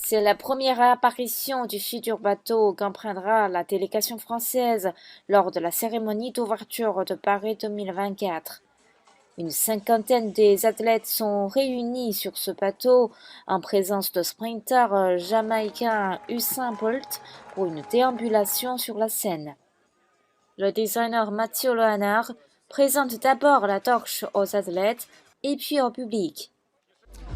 C'est la première apparition du futur bateau qu'empruntera la délégation française lors de la cérémonie d'ouverture de Paris 2024. Une cinquantaine des athlètes sont réunis sur ce bateau en présence de sprinter jamaïcain Usain Bolt pour une déambulation sur la Seine. Le designer Mathieu Lehanard présente d'abord la torche aux athlètes et puis au public.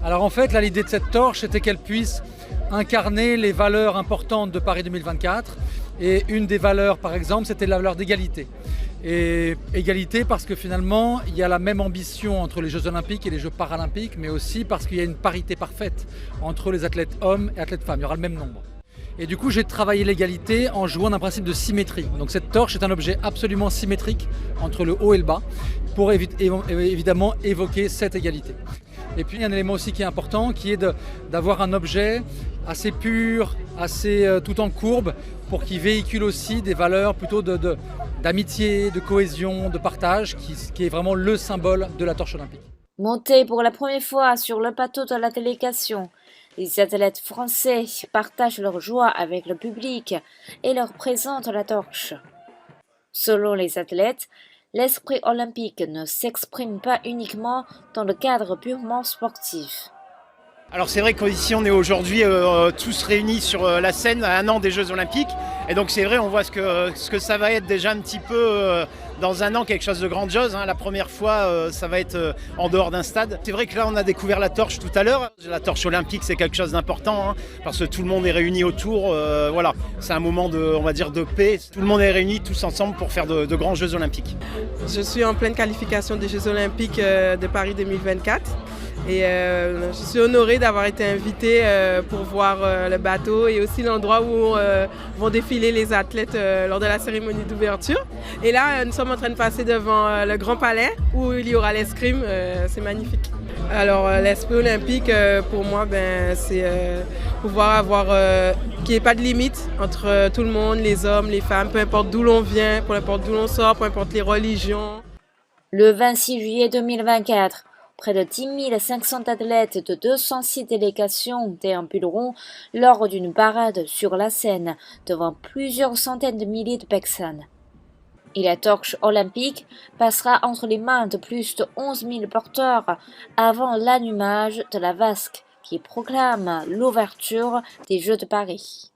Alors en fait, là, l'idée de cette torche, c'était qu'elle puisse incarner les valeurs importantes de Paris 2024. Et une des valeurs, par exemple, c'était la valeur d'égalité. Et égalité parce que finalement, il y a la même ambition entre les Jeux Olympiques et les Jeux Paralympiques, mais aussi parce qu'il y a une parité parfaite entre les athlètes hommes et athlètes femmes. Il y aura le même nombre. Et du coup, j'ai travaillé l'égalité en jouant d'un principe de symétrie. Donc cette torche est un objet absolument symétrique entre le haut et le bas pour évidemment évoquer cette égalité. Et puis il y a un élément aussi qui est important, qui est d'avoir un objet assez pur, assez tout en courbe, pour qu'il véhicule aussi des valeurs plutôt d'amitié, de cohésion, de partage, qui est vraiment le symbole de la torche olympique. Monté pour la première fois sur le bateau de la délégation, les athlètes français partagent leur joie avec le public et leur présentent la torche. Selon les athlètes, l'esprit olympique ne s'exprime pas uniquement dans le cadre purement sportif. Alors c'est vrai qu'ici on est aujourd'hui tous réunis sur la scène à un an des Jeux Olympiques. Et donc c'est vrai, on voit ce que ça va être déjà un petit peu dans un an, quelque chose de grandiose. La première fois, ça va être en dehors d'un stade. C'est vrai que là on a découvert la torche tout à l'heure. La torche olympique, c'est quelque chose d'important parce que tout le monde est réuni autour. Voilà, c'est un moment on va dire de paix. Tout le monde est réuni tous ensemble pour faire de grands Jeux Olympiques. Je suis en pleine qualification des Jeux Olympiques de Paris 2024. Et je suis honorée d'avoir été invitée pour voir le bateau et aussi l'endroit où vont défiler les athlètes lors de la cérémonie d'ouverture. Et là, nous sommes en train de passer devant le Grand Palais où il y aura l'escrime. C'est magnifique. Alors, l'esprit olympique, pour moi, c'est pouvoir avoir qu'il n'y ait pas de limite entre tout le monde, les hommes, les femmes, peu importe d'où l'on vient, peu importe d'où l'on sort, peu importe les religions. Le 26 juillet 2024, près de 10 500 athlètes de 206 délégations déambuleront lors d'une parade sur la Seine devant plusieurs centaines de milliers de personnes. Et la torche olympique passera entre les mains de plus de 11 000 porteurs avant l'allumage de la vasque qui proclame l'ouverture des Jeux de Paris.